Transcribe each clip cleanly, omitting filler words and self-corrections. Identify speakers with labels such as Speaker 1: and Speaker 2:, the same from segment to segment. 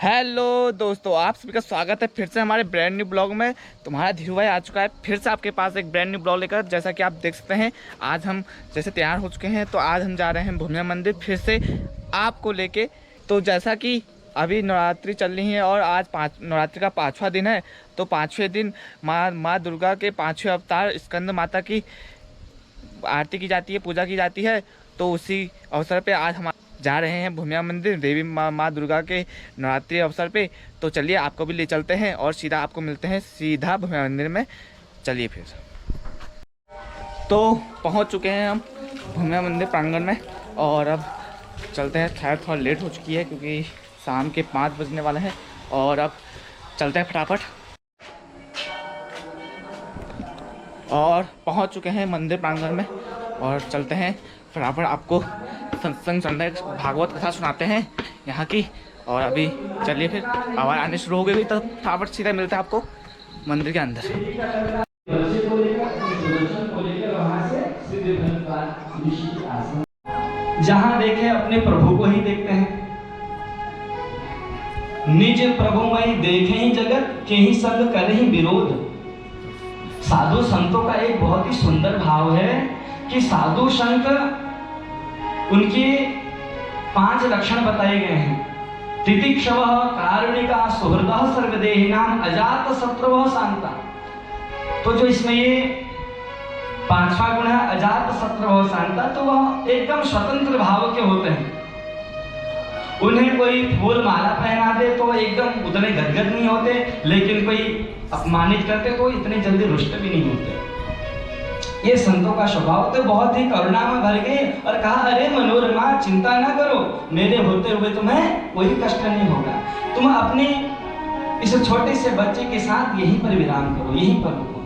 Speaker 1: Hello दोस्तों, आप सभी का स्वागत है फिर से हमारे ब्रांड न्यू ब्लॉग में। तुम्हारा धीरू भाई आ चुका है फिर से आपके पास एक ब्रांड न्यू ब्लॉग लेकर। जैसा कि आप देख सकते हैं, आज हम जैसे तैयार हो चुके हैं, तो आज हम जा रहे हैं भूमिया मंदिर फिर से आपको लेके। तो जैसा कि अभी नवरात्रि चल रही है और आज नवरात्रि का 5वां दिन है, तो 5वें दिन माँ दुर्गा के 5वें अवतार स्कंद माता की आरती की जाती है, पूजा की जाती है। तो उसी अवसर पे आज हम जा रहे हैं भूमिया मंदिर देवी माँ दुर्गा के नवरात्रि अवसर पे। तो चलिए आपको भी ले चलते हैं और सीधा आपको मिलते हैं सीधा भूमिया मंदिर में। चलिए फिर तो पहुंच चुके हैं हम भूमिया मंदिर प्रांगण में और अब चलते हैं। खैर थोड़ा लेट हो चुकी है क्योंकि शाम के 5 बजने वाले हैं और अब चलते हैं फटाफट। और पहुंच चुके हैं मंदिर प्रांगण में और चलते हैं फटाफट। आपको सत्संग संध्या भागवत कथा सुनाते हैं यहाँ की। और अभी चलिए फिर आवाज़ आने शुरू हो गई तो फटाफट सीधा मिलता है आपको मंदिर के अंदर।
Speaker 2: जहाँ देखे अपने प्रभु को ही देखते हैं। निज प्रभु मई देखे ही जगत के ही संग करे ही विरोध। साधु संतों का एक बहुत ही सुंदर भाव है कि साधु संत उनके 5 लक्षण बताए गए हैं। तितिक्षव कारुणिका सुहृदः सर्वदेहिनाम अजात शत्रुः शांता। तो जो इसमें ये 5वां गुण है अजात शत्रुः शांता, तो वह एकदम स्वतंत्र भाव के होते हैं। उन्हें कोई फूल माला पहना दे तो एकदम उतने गदगद नहीं होते, लेकिन कोई अपमानित करते तो इतने जल्दी रुष्ट भी नहीं होते। ये संतों का स्वभाव। तो बहुत ही करुणा में भर गए और कहा, अरे मनोरमा चिंता ना करो, मेरे होते हुए तुम्हें कोई कष्ट नहीं होगा। तुम अपने इस छोटे से बच्चे के साथ यहीं पर विराम करो, यहीं पर रुको।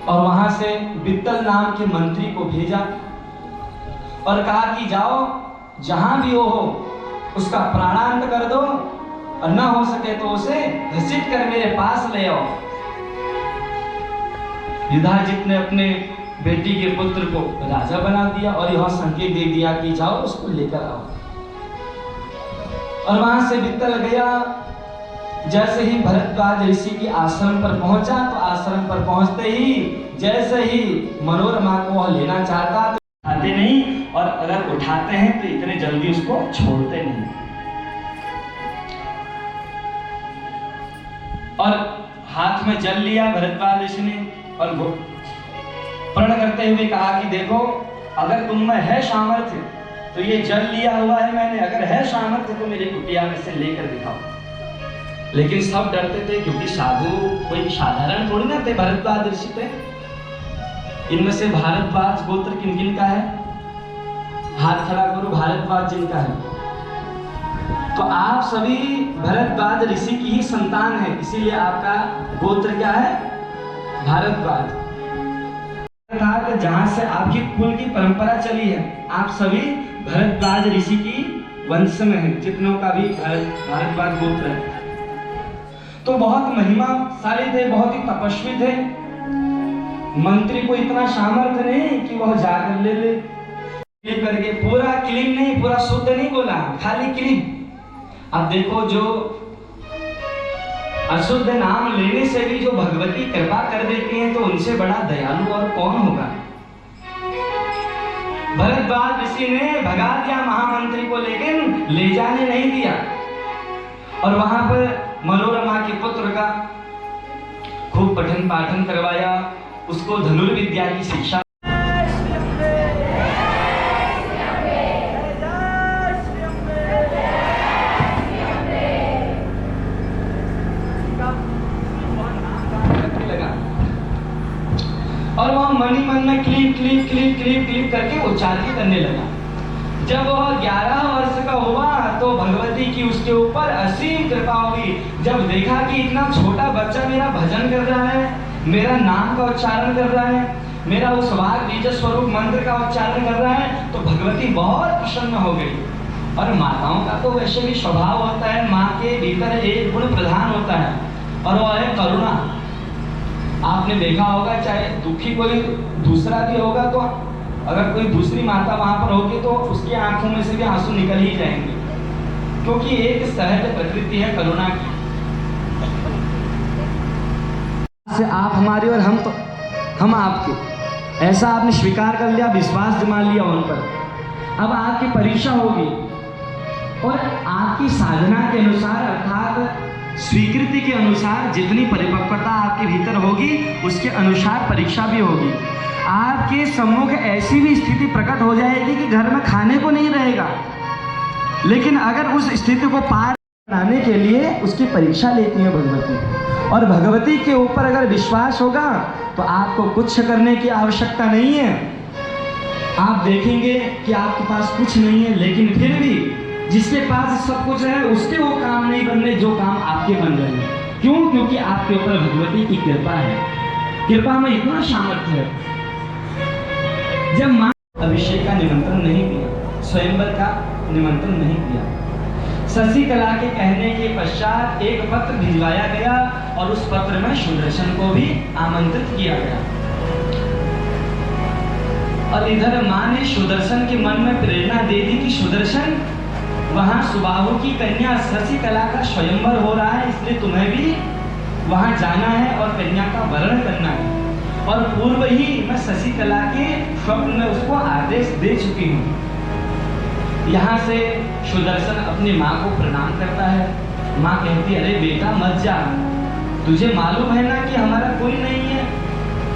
Speaker 2: और वहां से वित्तल नाम के मंत्री को भेजा और कहा कि जाओ, जहां भी हो उसका प्राणांत कर दो और न हो सके तो उसे घसीट कर मेरे पास ले आओ। युधाजित ने अपने बेटी के पुत्र को राजा बना दिया और यह संकेत दे दिया कि जाओ उसको लेकर आओ। और वहां से वित्तल गया। जैसे ही भरद्वाज ऋषि के आश्रम पर पहुंचा, तो आश्रम पर पहुंचते ही जैसे ही मनोरमा को वह लेना चाहता तो उठाते नहीं, और अगर उठाते हैं तो इतने जल्दी उसको छोड़ते नहीं। और हाथ में जल लिया भरद्वाज ऋषि ने और प्रण करते हुए कहा कि देखो, अगर तुम में है सामर्थ्य तो ये जल लिया हुआ है मैंने, अगर है सामर्थ्य तो मेरी कुटिया में से लेकर दिखाओ। लेकिन सब डरते थे क्योंकि साधु कोई साधारण थोड़ी ना थे, भरद्वाज ऋषि थे। इनमें से भारद्वाज गोत्र किन किन का है? हाथ खड़ा करो, भारद्वाज जिनका है। तो आप सभी भरद्वाज ऋषि की ही संतान है, इसीलिए आपका गोत्र क्या है? भारद्वाज। अर्थात जहां से आपकी कुल की परंपरा चली है, आप सभी भरद्वाज ऋषि की वंश में हैं, जितनों का भी भारद्वाज गोत्र है। तो बहुत महिमाशाली थे, बहुत ही तपस्वी थे। मंत्री को इतना सामर्थ्य नहीं कि वह जाकर ले ले करके पूरा क्लीन नहीं, पूरा शुद्ध नहीं बोला, खाली क्लीन। अब देखो, जो अशुद्ध नाम लेने से भी जो भगवती कृपा कर देती हैं, तो उनसे बड़ा दयालु और कौन होगा। भरद्वाज ऋषि ने भगा दिया महामंत्री को, लेकिन ले जाने नहीं दिया। और वहां पर मनोरमा के पुत्र का खूब पठन पाठन करवाया, उसको धनुर्विद्या की शिक्षा। और वह मनी मन में clip clip clip clip clip करके उच्चारण करने लगा। जब वह 11 वर्ष का हुआ तो भगवती की उसके ऊपर असीम कृपा हुई। जब देखा कि इतना छोटा बच्चा मेरा भजन कर रहा है, मेरा नाम का उच्चारण कर रहा है, मेरा उस वाग बीज स्वरूप मंत्र का उच्चारण कर रहा है, तो भगवती बहुत प्रसन्न हो गई। और माताओं का तो वैसे भी स्वभाव होता है, माँ के भीतर एक गुण प्रधान होता है और वह है करुणा। आपने देखा होगा, चाहे दुखी कोई दूसरा भी होगा तो अगर कोई दूसरी माता वहां पर होगी तो उसकी आंखों में से भी आंसू निकल ही जाएंगे। क्योंकि एक सहज प्रकृति है करुणा की। से आप हमारे और हम आपके, ऐसा आपने स्वीकार कर लिया, विश्वास जमा लिया उन पर। अब आपकी परीक्षा होगी और आपकी साधना के अनुसार अर्थात स्वीकृति के अनुसार जितनी परिपक्वता आपके भीतर होगी उसके अनुसार परीक्षा भी होगी। आपके सम्मुख ऐसी भी स्थिति प्रकट हो जाएगी कि घर में खाने को नहीं रहेगा, लेकिन अगर उस स्थिति को पार करने के लिए उसकी परीक्षा लेती है भगवती। और भगवती के ऊपर अगर विश्वास होगा तो आपको कुछ करने की आवश्यकता नहीं है। आप देखेंगे कि आपके पास कुछ नहीं है, लेकिन फिर भी जिसके पास सब कुछ है उसके वो काम नहीं बन रहे जो काम आपके बन रहे हैं। क्यों? क्योंकि आपके ऊपर भगवती की कृपा है। कृपा में इतना सामर्थ्य है। जब मां अभिषेक का निमंत्रण नहीं दिया, स्वयंवर का निमंत्रण नहीं दिया, शशिकला के कहने के पश्चात एक पत्र भिजवाया गया और उस पत्र में सुदर्शन को भी आमंत्रित किया गया। और इधर मां ने सुदर्शन के मन में प्रेरणा दे दी कि सुदर्शन, वहां सुबाहु की कन्या शशिकला का स्वयंवर हो रहा है, इसलिए तुम्हें भी वहां जाना है और कन्या का वरण करना है। और पूर्व ही मैं शशिकला के स्वप्न में उसको आदेश दे चुकी हूँ। यहाँ से सुदर्शन अपनी माँ को प्रणाम करता है। माँ कहती, अरे बेटा मत जा, तुझे मालूम है ना कि हमारा कोई नहीं है,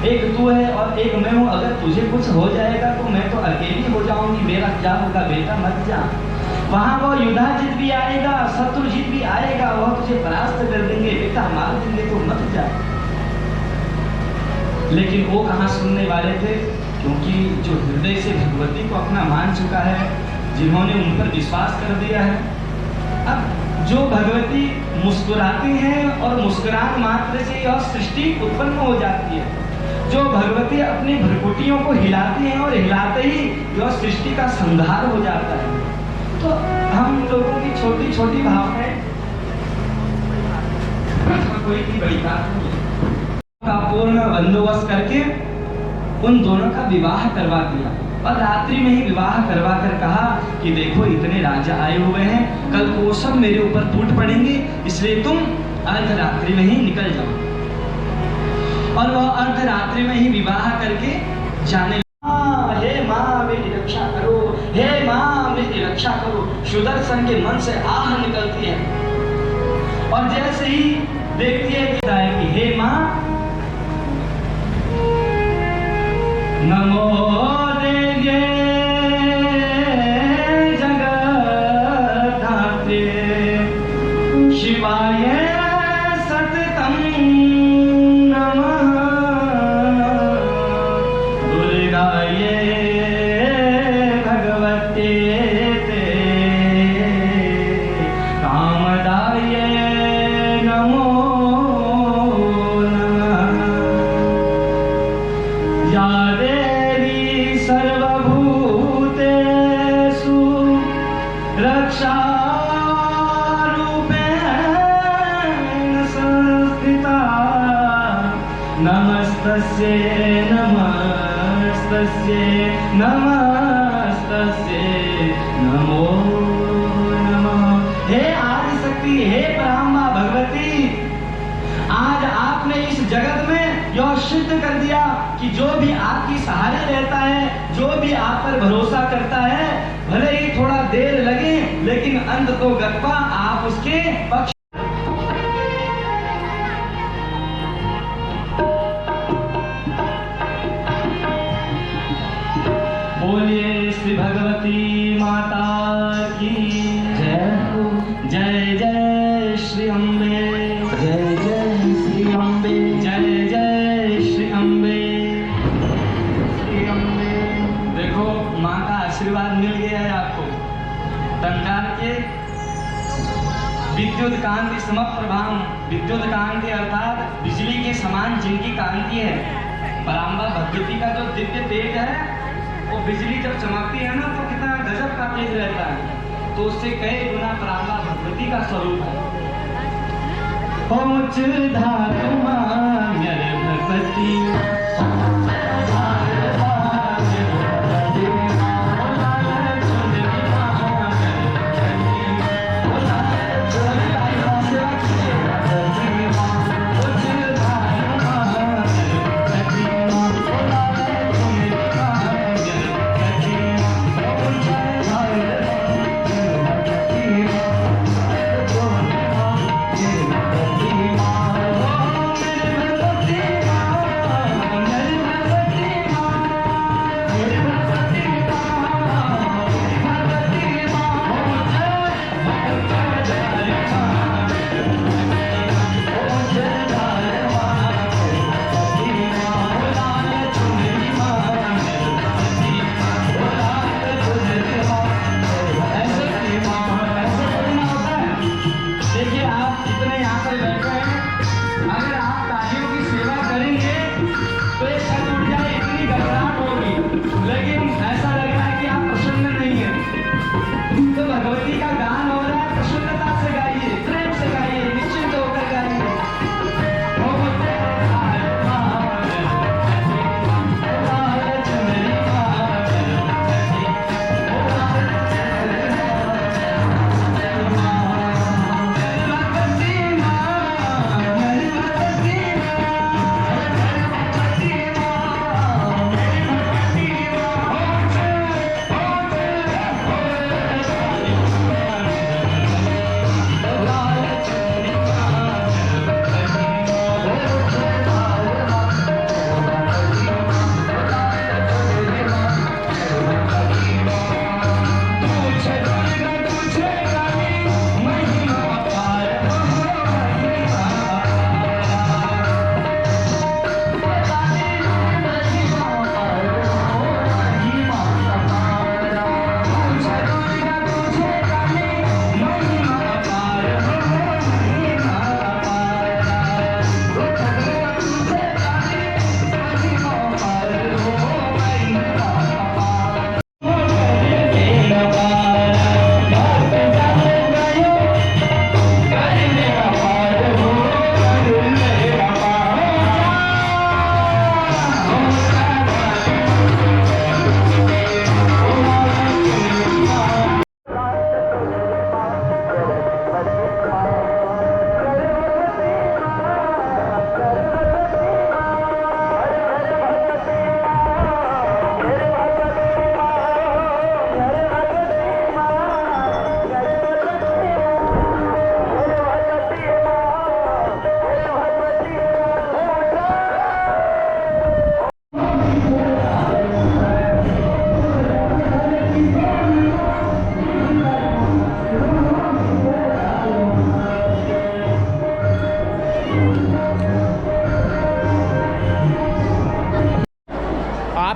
Speaker 2: एक तू है और एक मैं हूँ। अगर तुझे कुछ हो जाएगा तो मैं तो अकेली हो जाऊंगी, मेरा क्या होगा? बेटा मत जा। वहां वो युधाजित भी आएगा, शत्रुजित भी आएगा, वह तुझे परास्त कर देंगे, बेटा मार देंगे, तो मत जा। लेकिन वो कहाँ सुनने वाले थे, क्योंकि जो हृदय से भगवती को अपना मान चुका है, जिन्होंने उन पर विश्वास कर दिया है। अब जो भगवती मुस्कुराती हैं और मुस्कुरान मात्र से यह सृष्टि उत्पन्न हो जाती है। जो भगवती अपनी भ्रुकुटियों को हिलाती हैं और हिलाते ही यह सृष्टि का संहार हो जाता है। तो हम लोगों की छोटी छोटी भावनाएं कोई की बड़ी बात नहीं है। का पूर्ण बंदोबस्त करके उन दोनों का विवाह करवा दिया और रात्रि में ही विवाह करवा कर कहा कि देखो इतने राजा आए हुए हैं, कल को सब मेरे ऊपर टूट पड़ेंगे, इसलिए तुम अर्धरात्रि में ही निकल जाओ। और वह अर्धरात्रि में ही विवाह करके जाने लगा। हे माँ मेरी रक्षा करो, हे माँ मेरी रक्षा करो, सुदर्शन के मन से आह निकलती है। और जैसे ही देखती है कि हे माँ नमो देव्ये जगद्धात्रे शिवाय सततं नमः दुर्गाये भगवते ते कामदाये नमो नमः। या देवी सर्वभूतेषु रक्षारूपेण संस्थिता नमस्तस्यै नमस्तस्यै नमस्तस्यै नमो नमः। हे आदिशक्ति, हे ब्रह्मा भगवती, आज आपने इस जगत में यह सिद्ध कर दिया कि जो भी आपकी सहारे रहता है, जो भी आप पर भरोसा करता है, भले ही थोड़ा देर लगे लेकिन अंत तो गत्वा आप उसके पक्ष। बोलिए श्री भगवती माता की जय हो। जय जय श्री अम्बे, जय जय श्री अम्बे, जय जय श्री अम्बे, श्री अम्बे। देखो माँ का आशीर्वाद मिल गया है आपको। टंकार के विद्युत कांति समप्रभाम, विद्युत कांति अर्थात बिजली के समान जिनकी कांति है, पराम्बा भगवती का जो दिव्य तेज है, वो बिजली जब चमकती है ना तो कितना गजब का तेज रहता है, तो उससे कई गुना पराम्बा भगवती का स्वरूप है। पहुँच धातु मान्यर भगवती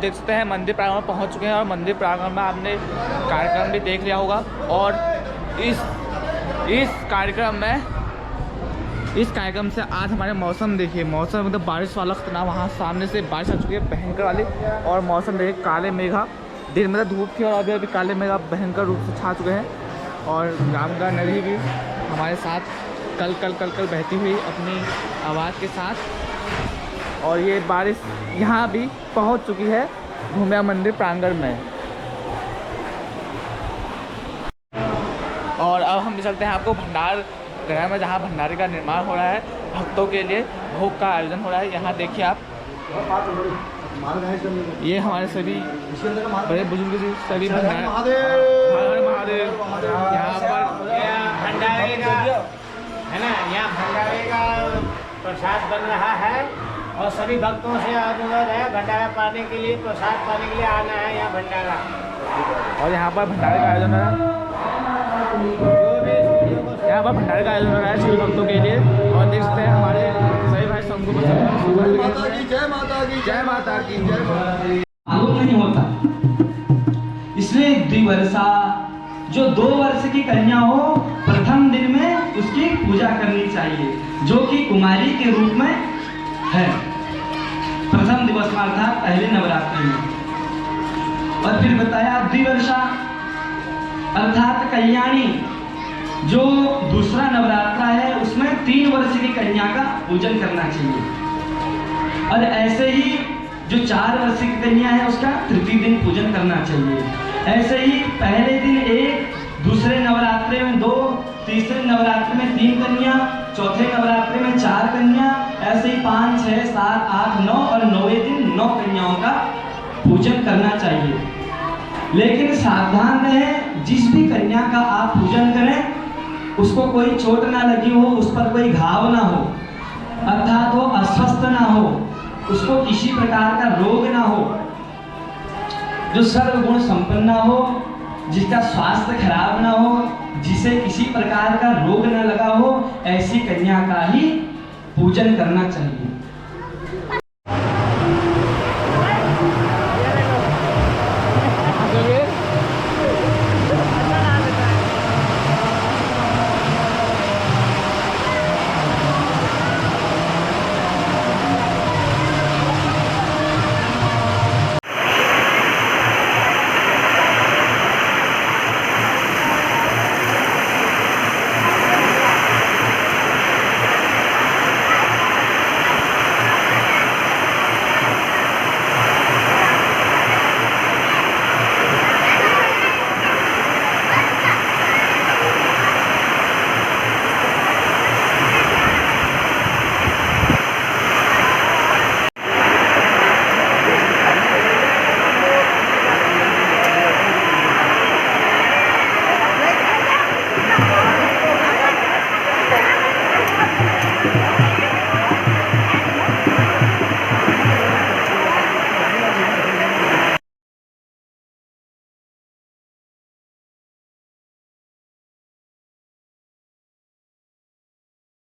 Speaker 1: देख सकते हैं मंदिर प्रांगण में पहुंच चुके हैं और मंदिर प्रांगण में आपने कार्यक्रम भी देख लिया होगा। और इस कार्यक्रम से आज हमारे मौसम देखिए, मौसम मतलब बारिश वाला खतना, वहाँ सामने से बारिश आ चुकी है भयंकर वाली। और मौसम देखिए काले मेघा, दिन में तो धूप थी और अभी काले मेघा भयंकर रूप से छा चुके हैं। और गंगा नदी भी हमारे साथ कल बहती हुई अपनी आवाज़ के साथ। और ये बारिश यहाँ भी पहुँच चुकी है भूमिया मंदिर प्रांगण में। और अब हम चलते हैं आपको भंडार गृह में, जहाँ भंडारे का निर्माण हो रहा है, भक्तों के लिए भोग का आयोजन हो रहा है। यहाँ देखिए आप, ये हमारे सभी बड़े बुजुर्ग जी सभी भंडारे, महादेव यहाँ पर
Speaker 3: भंडारे का है ना, यहाँ भंडारे का प्रसाद बन रहा है और सभी भक्तों से अनुरोध है भंडारा पाने के लिए, प्रसाद पाने के लिए आना है यहाँ भंडारा।
Speaker 1: और यहाँ पर भंडारे का आयोजन हो रहा है, यहाँ पर भंडारे का आयोजन हो रहा है सभी भक्तों के लिए। और देख सकते हैं हमारे सभी भाई शंकु
Speaker 4: माता की जय, माता की जय, माता की जय।
Speaker 2: आरोप नहीं होता, इसलिए द्विवर्षा जो 2 वर्ष की कन्या हो, प्रथम दिन में उसकी पूजा करनी चाहिए, जो कि कुमारी के रूप में है प्रथम दिवस में, अर्थात पहले नवरात्रि में। और फिर बताया द्विवर्षा अर्थात कल्याणी, जो दूसरा नवरात्रा है उसमें 3 वर्ष की कन्या का पूजन करना चाहिए। और ऐसे ही जो 4 वर्ष की कन्या है उसका तृतीय दिन पूजन करना चाहिए। ऐसे ही पहले दिन 1, दूसरे नवरात्रि में 2, तीसरे नवरात्रि में 3 कन्या, चौथे नवरात्रि में 4 कन्या, ऐसे ही 5, 6, 7, 8, 9 और 9वें दिन 9 कन्याओं का पूजन करना चाहिए। लेकिन सावधान रहें, जिस भी कन्या का आप पूजन करें उसको कोई चोट ना लगी हो, उस पर कोई घाव ना हो, अर्थात वो अस्वस्थ ना हो, उसको किसी प्रकार का रोग ना हो, जो सर्वगुण संपन्न हो, जिसका स्वास्थ्य खराब ना हो, जिसे किसी प्रकार का रोग ना लगा हो, ऐसी कन्या का ही पूजन करना चाहिए।